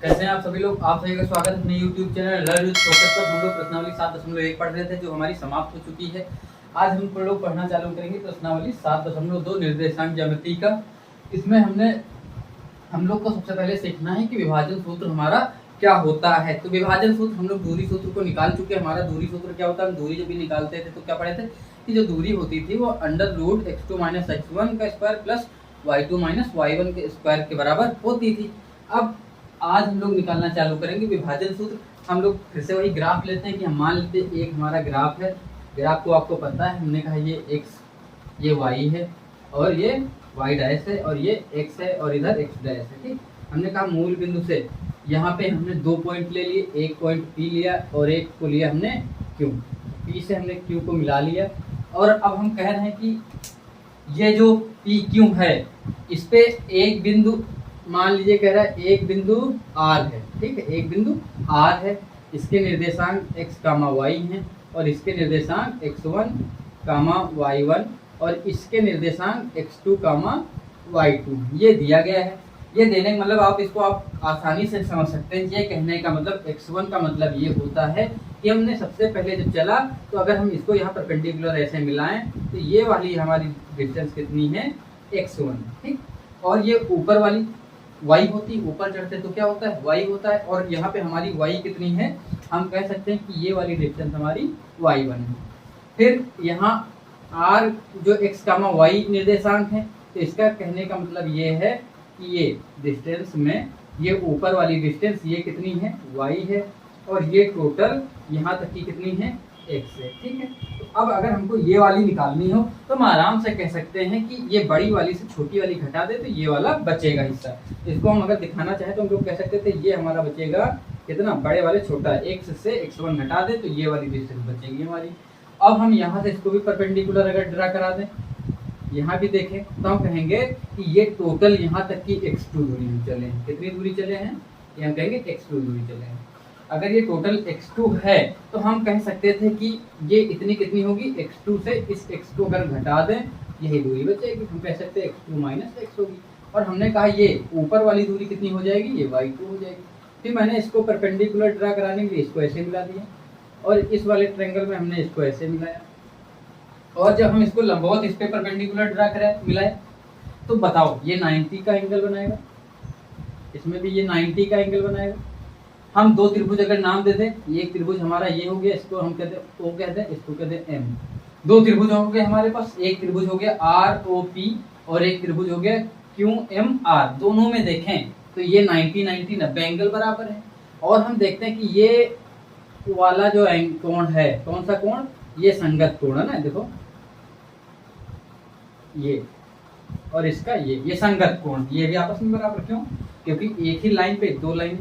कैसे हैं आप सभी लोग। आप सभी का स्वागत है अपने YouTube channel learn with focus पर। हम लोग प्रश्नावली 7.1 पढ़ रहे थे जो हमारी समाप्त हो चुकी है। आज हम लोग पढ़ना चालू करेंगे प्रश्नावली 7.2 निर्देशांक ज्यामिति का। इसमें हम लोग को सबसे पहले सीखना है कि विभाजन सूत्र हमारा क्या होता है। तो विभाजन सूत्र हम लोग दूरी सूत्र को निकाल चुके हैं। हमारा दूरी सूत्र क्या होता है, हम दूरी जब भी निकालते थे तो क्या पढ़े थे कि जो दूरी होती थी वो √x2 - x1 का स्क्वायर प्लस y2 - y1 के स्क्वायर के बराबर होती थी। अब आज हम लोग निकालना चालू करेंगे विभाजन सूत्र। हम लोग फिर से वही ग्राफ लेते हैं कि हम मान लेते हैं एक हमारा ग्राफ है। ग्राफ को आपको पता है, हमने कहा ये x, ये y है और ये y डैश है और ये x है और इधर x डैश है। ठीक, हमने कहा मूल बिंदु से यहाँ पे हमने 2 पॉइंट ले लिए, एक पॉइंट P लिया और एक को लिया हमने Q। P से हमने Q को मिला लिया और अब हम कह रहे हैं कि ये जो PQ है इस पे एक बिंदु मान लीजिए कह रहा है एक बिंदु R है। ठीक है, एक बिंदु R है, इसके निर्देशांक x, y हैं और इसके निर्देशांक x1, y1 और इसके निर्देशांक x2, y2 ये दिया गया है। ये देने का मतलब आप आसानी से समझ सकते हैं। ये कहने का मतलब x1 का मतलब ये होता है कि हमने सबसे पहले जब चला तो अगर हम इसको यहाँ परपेंडिकुलर ऐसे मिलाएं तो ये वाली हमारी डिस्टेंस कितनी है x1। ठीक, और ये ऊपर वाली y होती, ऊपर चढ़ते तो क्या होता है y होता है और यहाँ पे हमारी y कितनी है, हम कह सकते हैं कि ये वाली डिस्टेंस हमारी y1 है। फिर यहाँ r जो x, y निर्देशांक है तो इसका कहने का मतलब ये है कि ये डिस्टेंस में ये ऊपर वाली डिस्टेंस ये कितनी है y है और ये टोटल यहाँ तक की कितनी है x है। ठीक है, तो अब अगर हमको ये वाली निकालनी हो तो हम आराम से कह सकते हैं कि ये बड़ी वाली से छोटी वाली घटा दे तो ये वाला बचेगा हिस्सा। इसको हम अगर दिखाना चाहें तो हम लोग कह सकते थे ये हमारा बचेगा कितना, बड़े वाले छोटा x से x1 घटा दे तो ये वाली डिस्टेंस बचेगी हमारी। अब हम यहाँ से इसको भी परपेंडिकुलर अगर ड्रा करा दें, यहाँ भी देखें तो हम कहेंगे कि ये टोटल यहाँ तक की x2 दूरी हम चले हैं। कितनी दूरी चले हैं, ये हम कहेंगे x2 दूरी चले हैं। अगर ये टोटल x2 है तो हम कह सकते थे कि ये इतनी कितनी होगी, x2 से इस x को अगर घटा दें यही दूरी बचेगी। हम कह सकते हैं x2 - x होगी। और हमने कहा ये ऊपर वाली दूरी कितनी हो जाएगी, ये y2 हो जाएगी। फिर मैंने इसको परपेंडिकुलर ड्रा कराने के लिए इसको ऐसे मिला दिया और इस वाले ट्रायंगल में हमने इसको ऐसे मिलाया और जब हम इसको लंबवत इस पे परपेंडिकुलर ड्रा कराए मिलाए तो बताओ ये 90 का एंगल बनाएगा, इसमें भी ये 90 का एंगल बनाएगा। हम दो त्रिभुज अगर नाम दे दें, एक त्रिभुज हमारा ये हो गया, इसको हम कहते हैं O कहते हैं, इसको कहते हैं M। दो त्रिभुज हो गए हमारे पास, एक त्रिभुज हो गया ROP और एक त्रिभुज हो गया QMR। दोनों में देखें तो ये 90 90 एंगल बराबर है। और हम देखते हैं कि ये वाला जो कोण है, कौन सा कोण, ये संगत कोण है ना, देखो ये और इसका ये संगत कोण, ये भी आपस में बराबर। क्यों, क्योंकि एक ही लाइन पे दो लाइन,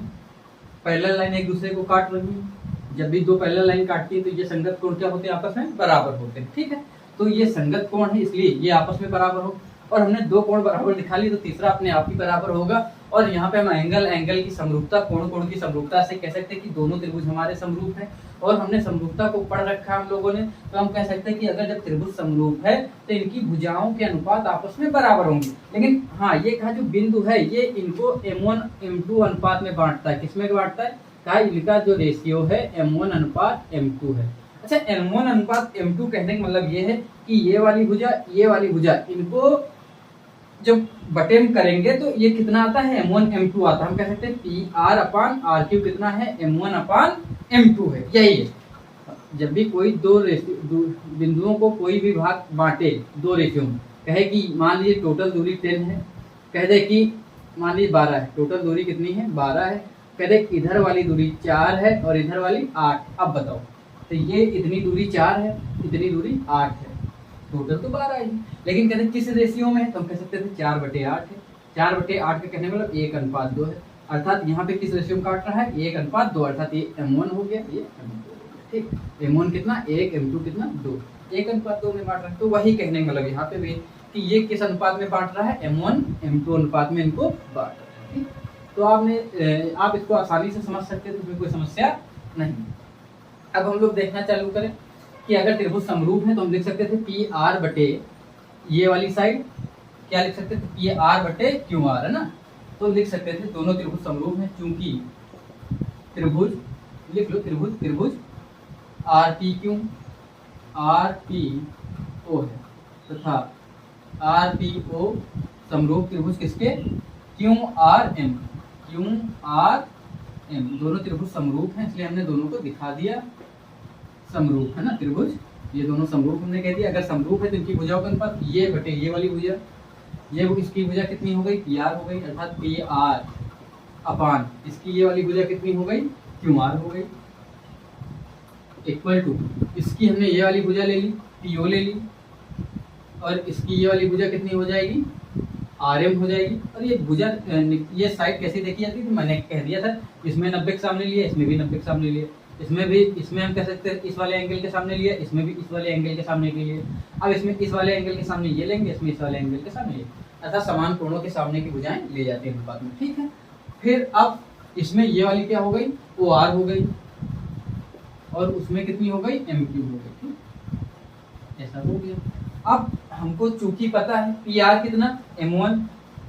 पैरेलल लाइन एक दूसरे को काट रही है। जब भी दो पैरेलल लाइन काटती है तो ये संगत कोण क्या होते हैं, आपस में बराबर होते हैं। ठीक है, तो ये संगत कोण है इसलिए ये आपस में बराबर हो। और हमने दो कोण बराबर दिखा ली तो तीसरा अपने आप ही बराबर होगा। और यहाँ पे हम एंगल की समरूपता, कोण की समरूपता से कह सकते हैं कि दोनों त्रिभुज हमारे समरूप है। और हमने समरूपता को पढ़ रखा हम लोगों ने, तो हम कह सकते हैं कि अगर जब त्रिभुज समरूप है तो इनकी भुजाओं के अनुपात आपस में बराबर होंगे। लेकिन हाँ, ये कहा जो बिंदु है ये इनको M1 M2 अनुपात में बांटता है। किसमें बांटता है, कहा इनका जो रेशियो है M1 अनुपात M2 है। अच्छा, M1 अनुपात M2 कहने का मतलब ये है कि ये वाली भुजा इनको जब बटे में करेंगे तो ये कितना आता है, M1 M2 आता है। हम कह सकते हैं PR/RQ कितना है, M1/M2 है। यही है, जब भी कोई दो बिंदुओं को कोई भी भाग बांटे दो रेशियो में, कहे कि मान लीजिए टोटल दूरी 10 है, कह दे कि मान लीजिए 12 है, टोटल दूरी कितनी है 12 है, कह दे इधर वाली दूरी 4 है और इधर वाली 8। अब बताओ, तो ये इतनी दूरी 4 है, इतनी दूरी 8 है, टोटल तो 12 है। लेकिन कहते किस रेशियो में है, तो हम कह सकते थे 4/8 है। 4/8 का कहने मतलब 1:2 है। अर्थात यहाँ पे किस रेशियो में काट रहा है, 1:2, अर्थात ये M1 हो गया, ये M2 हो गया। ठीक, M1 कितना 1, M2 कितना 2, 1:2 में बांट रहा है। तो वही कहने का मतलब यहाँ पे भी कि ये किस अनुपात में बांट रहा है, M1 M2 अनुपात में इनको बांट रहा है। ठीक, तो आप इसको आसानी से समझ सकते हैं, तो इसमें कोई समस्या नहीं। अब हम लोग देखना चालू करें कि अगर त्रिभुज समरूप है तो हम लिख सकते थे PR बटे ये वाली साइड क्या लिख सकते थे, PR/QR है ना। तो लिख सकते थे दोनों त्रिभुज समरूप हैं, क्योंकि त्रिभुज, लिख लो त्रिभुज RPQ RPO है तथा RPO समरूप त्रिभुज किसके, QRM दोनों त्रिभुज समरूप हैं, इसलिए हमने दोनों को दिखा दिया समरूप है ना त्रिभुज, ये दोनों समरूप हमने कह दिया। अगर समरूप है तो इनकी भुजाओं का अनुपात ये बटे ये वाली भुजा, ये इसकी भुजा कितनी हो गई, PR हो गई, अर्थात PR अपान इसकी ये वाली भुजा कितनी हो गई, QR हो गई, इक्वल टू इसकी हमने ये वाली भुजा ले ली, PO ले ली, और इसकी ये वाली भुजा कितनी हो जाएगी, RM हो जाएगी। और ये भुजा, ये साइड कैसे देखी जाती है, मैंने कह दिया था, इसमें 90 के सामने लिया, इसमें भी 90 के सामने लिया, इसमें भी, इसमें हम कह सकते हैं इस वाले एंगल के सामने लिया, इसमें भी इस वाले एंगल के सामने के लिए। अब इसमें इस वाले एंगल के सामने ये लेंगे, इसमें इस वाले एंगल के सामने ये, अर्थात समान कोणों के सामने की भुजाएं ले जाती हैं अनुपात में, ठीक है। फिर अब इसमें ये वाली क्या हो गई, OR हो गई, और उसमें कितनी हो गई, MQ हो गई, ठीक, ऐसा हो गया। अब हमको चूंकि पता है PR कितना M1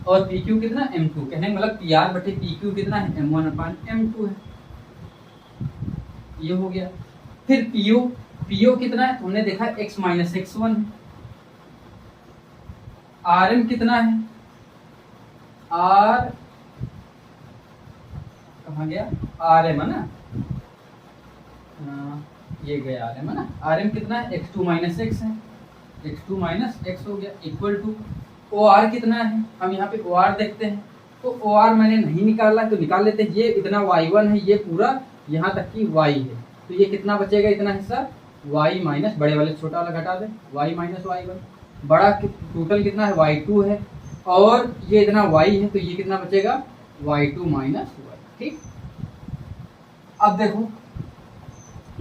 और PQ कितना M2, कहने का मतलब PR बटे PQ कितना है, M1 अपान M2 है, ये हो गया। फिर PO कितना है, हमने देखा x माइनस x1 है। RM कितना है, R कहाँ गया, RM है ना, ये गया RM है ना, RM कितना है, x2 माइनस x है, x2 माइनस x हो गया, इक्वल टू OR कितना है, हम यहाँ पे OR देखते हैं, तो OR मैंने नहीं निकाला तो निकाल लेते हैं, ये इतना y1 है, ये पूरा यहाँ तक की y है, तो ये कितना बचेगा, इतना हिस्सा y माइनस, बड़े वाले छोटा वाला घटा दे, y माइनस y1, बड़ा टोटल कितना है, y2 है, और ये इतना y है, तो ये कितना बचेगा, y2 माइनस y, ठीक। अब देखो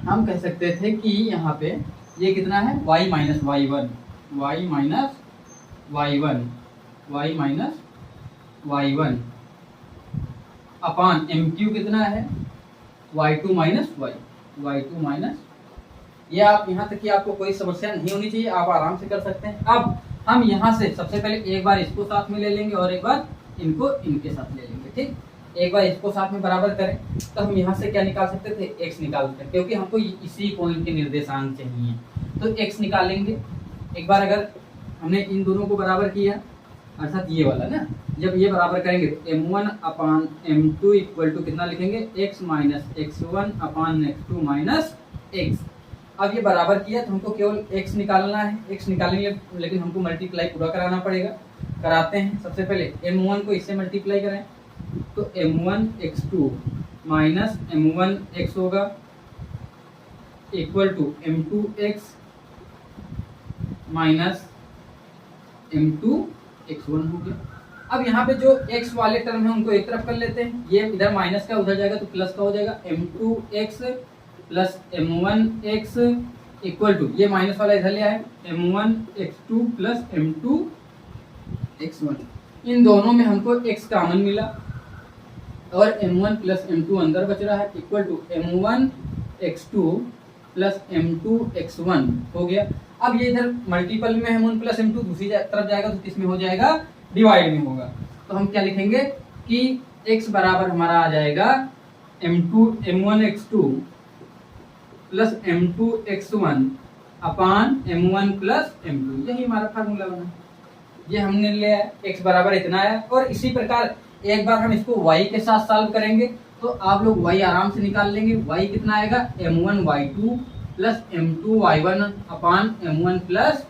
हम कह सकते थे कि यहाँ पे ये कितना है, y minus y1, y minus y1, y minus y1 अपान MQ कितना है, y2 minus y, y2 minus, ये आप यहाँ तक कि आपको कोई समस्या नहीं होनी चाहिए, आप आराम से कर सकते हैं। अब हम यहाँ से सबसे पहले एक बार इसको साथ में ले लेंगे और एक बार इनको इनके साथ ले लेंगे, ठीक। एक बार इसको साथ में बराबर करें तो हम यहाँ से क्या निकाल सकते थे, x निकाल सकते हैं, क्योंकि हमको इसी पॉइंट के निर्देशांक चाहिए, तो x निकालेंगे। एक बार अगर हमने इन दोनों को बराबर किया, अर्थात ये वाला ना, जब ये बराबर करेंगे तो M1 upon M2 equal to कितना लिखेंगे, x माइनस x1 अपान x2 माइनस x। अब ये बराबर किया तो हमको केवल x निकालना है, x निकालेंगे लेकिन हमको मल्टीप्लाई पूरा कराना पड़ेगा, कराते हैं। सबसे पहले M1 को इससे मल्टीप्लाई करें तो M1 x2 minus M1 x होगा equal to M2 x minus M2 x1 हो गया। अब यहाँ पे जो x वाले टर्म है उनको एक तरफ कर लेते हैं, ये इधर माइनस का उधर जाएगा तो प्लस का हो जाएगा, M2 x plus M1 x equal to, ये माइनस वाला इधर ले आए, M1 x2 plus M2 x1। इन दोनों में हमको x कॉमन मिला और M1 प्लस M2 अंदर बच रहा है, equal to M1 x2 plus M2 x1 हो गया। अब ये इधर मल्टीपल में M1 प्लस M2 दूसरी तरफ जाएगा तो किस में हो जाएगा, डिवाइड में होगा। तो हम क्या लिखेंगे कि x बराबर हमारा आ जाएगा M1 x2 plus M2 x1 अपान M1 प्लस M2, यही हमारा फार्मूला बना। ये हमने लिया x बराबर इतना है, और इसी प्रकार एक बार हम इसको y के साथ सॉल्व करेंगे तो आप लोग y आराम से निकाल लेंगे। y कितना आएगा, M1 y2 plus M2 y1 अपान M1 प्लस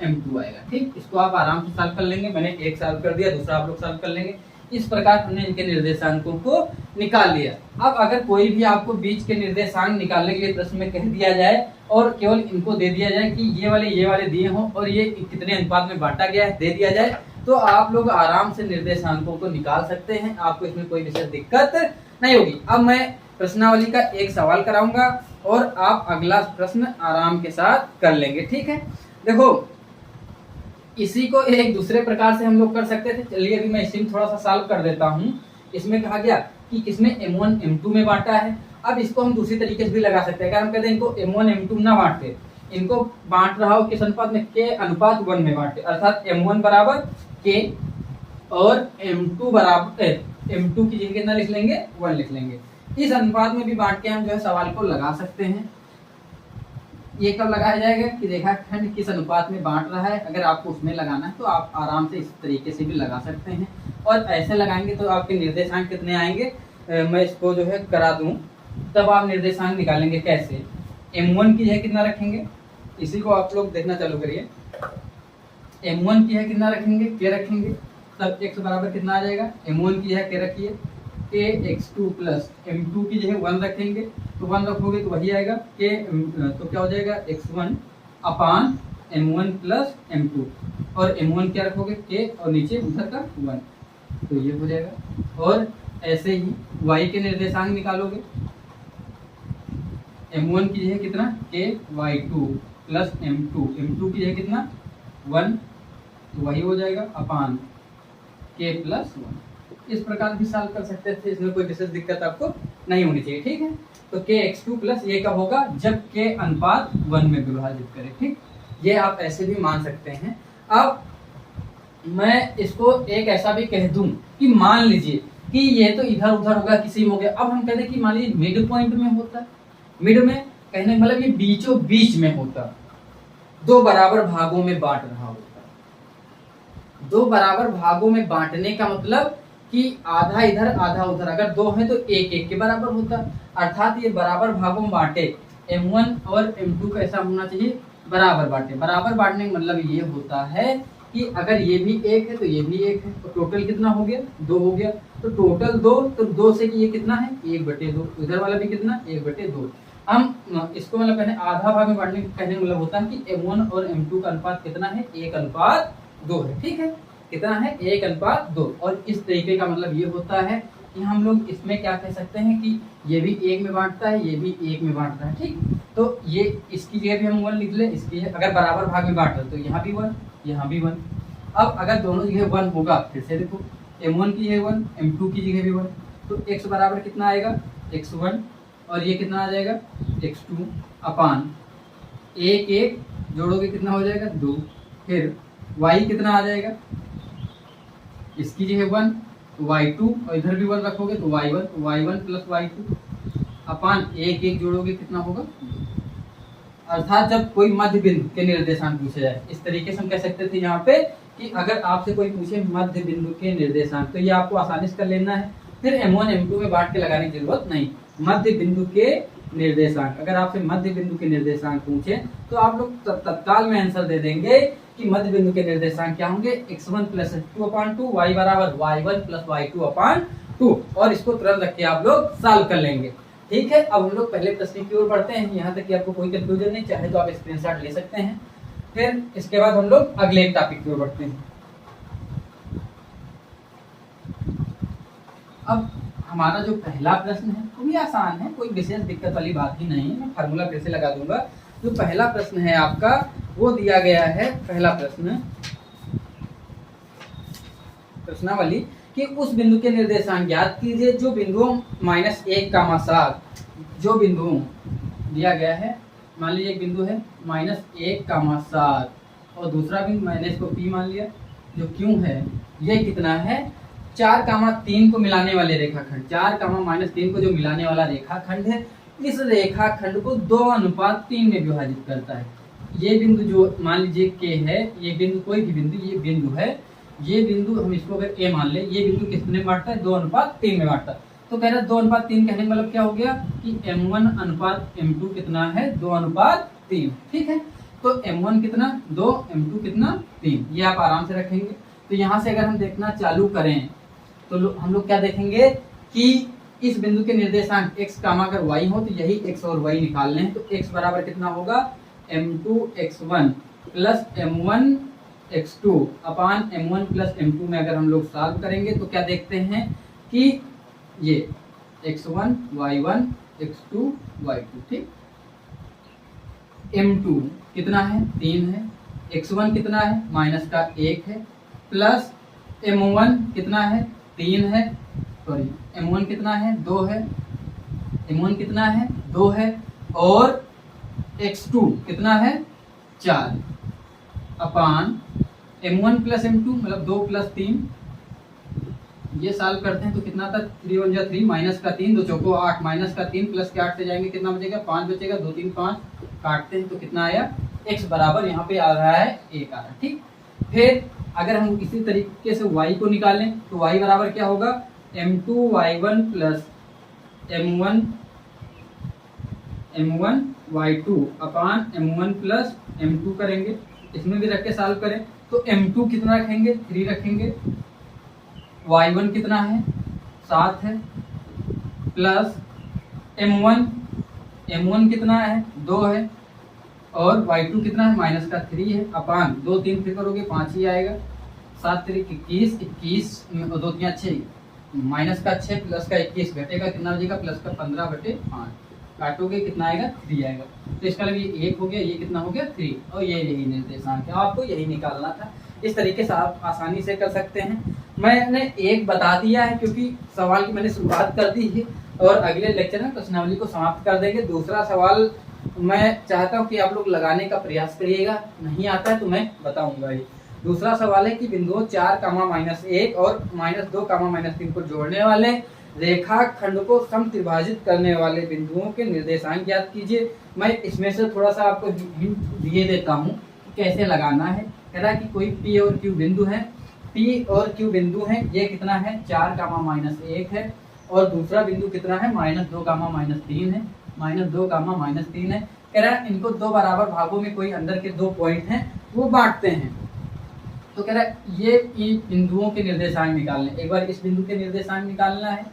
M2 आएगा, ठीक। इसको आप आराम से सॉल्व कर लेंगे, मैंने एक सॉल्व कर दिया, दूसरा आप लोग सॉल्व कर लेंगे। इस प्रकार हमने इनके निर्देशांकों को निकाल लिया। अब अगर कोई भी आपको बीच के निर्देशांक निकालने के लिए प्रश्न में कह दिया जाए और केवल इनको दे दिया जाए कि ये वाले दिए हों और ये कितने अनुपात में बांटा गया है दे दिया जाए, तो आप लोग आराम से निर्देशांकों को निकाल सकते हैं, आपको इसमें कोई विशेष दिक्कत नहीं होगी। अब मैं प्रश्नावली का एक सवाल कराऊंगा और आप अगला प्रश्न आराम के साथ कर लेंगे, ठीक है। देखो इसी को एक दूसरे प्रकार से हम लोग कर सकते थे, चलिए अभी मैं इसी में थोड़ा सा सॉल्व कर देता हूँ। इसमें कहा गया कि किसमें M1 M2 में बांटा है। अब इसको हम दूसरी तरीके से भी लगा सकते हैं, अगर हम कहते हैं इनको M1 M2 ना बांटते, इनको बांट रहा हो किस अनुपात में, K अनुपात 1 में बांटे, अर्थात M1 बराबर K और m2 बराबर m2 की जगह कितना लिख लेंगे 1 लिख लेंगे। इस अनुपात में भी बांट के हम जो है सवाल को लगा सकते हैं। ये कब लगाया जाएगा कि रेखाखंड किस अनुपात में बांट रहा है, अगर आपको उसमें लगाना है तो आप आराम से इस तरीके से भी लगा सकते हैं। और ऐसे लगाएंगे तो आपके निर्देशांक कितने आएंगे, मैं इसको जो है करा दूं, तब आप निर्देशांक निकालेंगे कैसे। m1 की जगह कितना रखेंगे, इसी को आप लोग देखना चालू करिए। m1 की जगह कितना रखेंगे, k रखेंगे, तब x बराबर कितना आ जाएगा, m1 की जगह k रखिए kx2 प्लस m2 की जगह 1 रखेंगे, तो 1 रखोगे तो वही आएगा k, तो क्या हो जाएगा x1 अपान m1 प्लस m2, और m1 क्या रखोगे k और नीचे उधर का 1, तो ये हो जाएगा। और ऐसे ही y के निर्देशांक निकालोगे, m1 की जगह कितना ky2 प्लस m2 की जगह कितना 1, तो वही हो जाएगा अपान k प्लस 1। इस प्रकार भी सॉल्व कर सकते थे, इसमें कोई विशेष दिक्कत आपको नहीं होनी चाहिए, ठीक है। तो kx2 प्लस ये कब होगा, जब k अनुपात 1 में विभाजित करे, ठीक। ये आप ऐसे भी मान सकते हैं। अब मैं इसको एक ऐसा भी कह दूं कि मान लीजिए कि ये तो इधर उधर होगा, किसी में हो गया। अब हम कहते हैं कि मान लीजिए मिड पॉइंट में होता, मिड में कहने मतलब ये बीचों बीच में होता, दो बराबर भागों में बांट रहा होता। दो बराबर भागों में बांटने का मतलब कि आधा इधर आधा उधर, अगर दो है तो एक एक के बराबर होता, अर्थात ये बराबर भागों में बांटे। m1 और m2 का ऐसा होना चाहिए बराबर बांटे। बराबर बांटने का मतलब ये होता है कि अगर ये भी एक है तो ये भी एक है, तो टोटल कितना हो गया, 2 हो गया। तो टोटल 2, तो 2 से ये कितना है 1/2, इधर वाला भी कितना 1/2। हम इसको मतलब कहने आधा भाग में बांटने कहने का मतलब होता है कि m1 और m2 का अनुपात कितना है, 1:2 है, ठीक है। कितना है 1:2। और इस तरीके का मतलब ये होता है कि हम लोग इसमें क्या कह सकते हैं कि ये भी 1 में बांटता है, ये भी 1 में बांटता है, ठीक। तो ये इसकी जगह भी हम 1 लिख ले, इसकी अगर बराबर भाग में बांट रहे तो यहाँ भी 1, यहाँ भी 1। अब अगर दोनों जगह 1 होगा, फिर से देखो m1 की जगह 1, m2 की जगह भी 1, तो x बराबर कितना आएगा x1, और ये कितना आ जाएगा x2 अपान 1 1 जोड़ोगे कितना हो जाएगा 2। फिर y कितना आ जाएगा, इसकी जगह 1 y2, और इधर भी 1 रखोगे तो y1, तो y1 प्लस y2 अपान 1 1 जोड़ोगे कितना होगा। अर्थात जब कोई मध्य बिंदु के निर्देशांक पूछे जाए, इस तरीके से हम कह सकते थे यहाँ पे कि अगर आपसे कोई पूछे मध्य बिंदु के निर्देशांक, तो ये आपको आसानी से कर लेना है। फिर m1 m2 में बांट के लगाने की जरूरत नहीं। मध्य बिंदु के निर्देशांक, अगर आपसे मध्य बिंदु के निर्देशांक पूछे तो आप लोग तत्काल में आंसर दे देंगे कि मध्य बिंदु के निर्देशांक क्या होंगे, x1 प्लस 2/2, y बराबर y1 प्लस y2/2, और इसको तुरंत रख के आप लोग सॉल्व कर लेंगे, ठीक है। अब हम लोग पहले प्रश्न की ओर बढ़ते हैं, यहाँ तक कि आपको कोई कंफ्यूजन नहीं, चाहे तो आप स्क्रीनशॉट ले सकते हैं। फिर इसके बाद हम लोग अगले टॉपिक की ओर बढ़ते हैं। अब हमारा जो पहला प्रश्न है वो भी आसान है, कोई विशेष दिक्कत वाली बात ही नहीं है। मैं फार्मूला फिर से लगा दूंगा। जो पहला प्रश्न है आपका वो दिया गया है, पहला प्रश्न प्रश्नावली कि उस बिंदु के निर्देशांक ज्ञात कीजिए जो बिंदुओं -1, 7, जो बिंदु दिया गया है। मान लीजिए एक बिंदु है -1, 7, और दूसरा बिंदु मैंने इसको P मान लिया, जो क्यों है ये कितना है 4, 3 को मिलाने वाले रेखाखंड, 4, -3 को जो मिलाने वाला रेखाखंड है, इस रेखाखंड को 2:3 में विभाजित करता है। ये बिंदु जो मान लीजिए K है, ये बिंदु कोई भी बिंदु, ये बिंदु है, ये बिंदु हम इसको अगर A मान ले, ये बिंदु कितने में बांटता है 2:3 में बांटता है। तो कह रहा है 2:3 कहने का मतलब क्या हो गया कि m1 अनुपात m2 कितना है 2:3, ठीक है। तो m1 कितना 2, m2 कितना 3, ये आप आराम से रखेंगे। तो यहाँ से अगर हम देखना चालू करें तो हम लोग क्या देखेंगे कि इस बिंदु के निर्देशांक x, अगर y हो तो यही x और y निकालने हैं। तो x बराबर कितना होगा m2 x1 plus m1 x2 अपान m1 प्लस m2 में अगर हम लोग सॉल्व करेंगे तो क्या देखते हैं कि ये x1 y1 x2 y2, ठीक। m2 कितना है 3 है, x1 कितना है -1 है, प्लस m1 कितना है 3 है, सॉरी m1 कितना है 2 है, m1 कितना है 2 है, और x2 कितना है 4 अपान m1 प्लस m2 मतलब 2 प्लस 3 ये सॉल्व करते हैं तो कितना था, 3 1 जा 3, माइनस का 3, 2 चौको 8, माइनस का 3 प्लस के 8 से जाएंगे कितना बचेगा, 5 बचेगा, 2 3 5 काटते हैं तो कितना आया, x बराबर यहाँ पे आ रहा है 1 आ रहा है। ठीक, फिर अगर हम इसी तरीके से y को निकालें तो y बराबर क्या होगा, m2y1 प्लस m1 y2 अपान m1 प्लस m2 करेंगे, इसमें भी रख के सॉल्व करें तो m2 कितना रखेंगे, 3 रखेंगे, y1 कितना है, 7 है, प्लस m1 कितना है, 2 है, और y2 कितना है, माइनस का 3 है, अपान 2 3 फिर करोगे 5 ही आएगा, 7 3 21, 21 2 3 6, माइनस का 6 प्लस का 21 घटेगा कितना बचेगा, प्लस का 15/5 काटोगे कितना आएगा, 3 आएगा। तो इसका मतलब ये 1 हो गया, ये कितना हो गया, 3, और ये यही निर्देशांक है, आपको यही निकालना था। इस तरीके से आप आसानी से कर सकते हैं। मैंने एक बता दिया है क्योंकि सवाल की मैंने शुरुआत कर दी है, और अगले लेक्चर में प्रश्नावली को समाप्त कर देंगे। दूसरा सवाल मैं चाहता हूं कि आप लोग लगाने का प्रयास करिएगा, नहीं आता है तो मैं बताऊंगा ही। दूसरा सवाल है कि बिंदुओं 4, -1 और -2, -3 को जोड़ने वाले रेखाखंड को समत्रिभाजित करने वाले बिंदुओं के निर्देशांक ज्ञात कीजिए। मैं इसमें से थोड़ा सा आपको हिंट दिए देता हूँ कि कैसे लगाना है। कह रहा है कि कोई P और Q बिंदु है, P और Q बिंदु है, ये कितना है, 4, -1 है, और दूसरा बिंदु कितना है, -2, -3 है, -2, -3 है। कह रहा है इनको दो बराबर भागों में कोई अंदर के 2 पॉइंट हैं वो बांटते हैं। तो कह रहा है ये बिंदुओं के निर्देशांक निकालने, एक बार इस बिंदु के निर्देशांक निकालना है,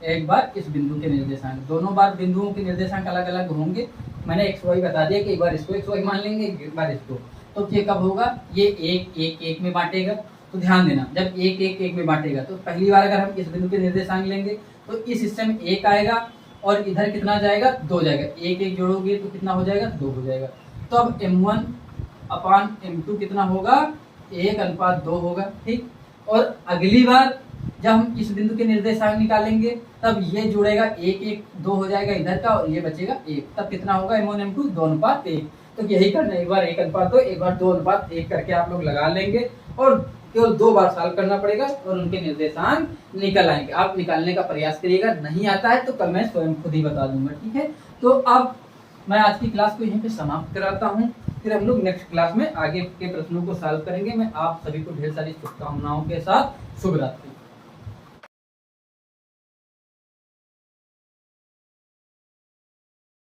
एक बार इस बिंदु के निर्देशांक, दोनों बार बिंदुओं के निर्देशांक अलग अलग होंगे। मैंने XY बता दिया कि एक बार इसको XY मान लेंगे, एक बार इसको। तो ये कब होगा, ये 1 1 1 में बांटेगा। तो ध्यान देना, जब 1 1 1 में बांटेगा तो पहली बार अगर हम इस बिंदु के निर्देशांक लेंगे तो इस हिस्से में 1 आएगा और इधर कितना जाएगा, 2 जाएगा। 1 1 जोड़ोगे तो कितना हो जाएगा, 2 हो जाएगा। तो अब m1 अपान m2 कितना होगा, 1:2 होगा। ठीक, और अगली बार जब हम इस बिंदु के निर्देशांक निकालेंगे तब ये जुड़ेगा, 1 1 2 हो जाएगा इधर का, और ये बचेगा 1, तब कितना होगा, m1 m2 2:1। तो यही करना है, एक बार 1:2 एक बार 2:1 करके आप लोग लगा लेंगे, और केवल 2 बार सॉल्व करना पड़ेगा और उनके निर्देशांक निकल आएंगे। आप निकालने का प्रयास करिएगा, नहीं आता है तो कल मैं स्वयं खुद ही बता दूंगा। ठीक है, तो अब मैं आज की क्लास को यहीं पे समाप्त कराता हूँ, फिर हम लोग नेक्स्ट क्लास में आगे के प्रश्नों को सॉल्व करेंगे। मैं आप सभी को ढेर सारी शुभकामनाओं के साथ शुभ रात्रि।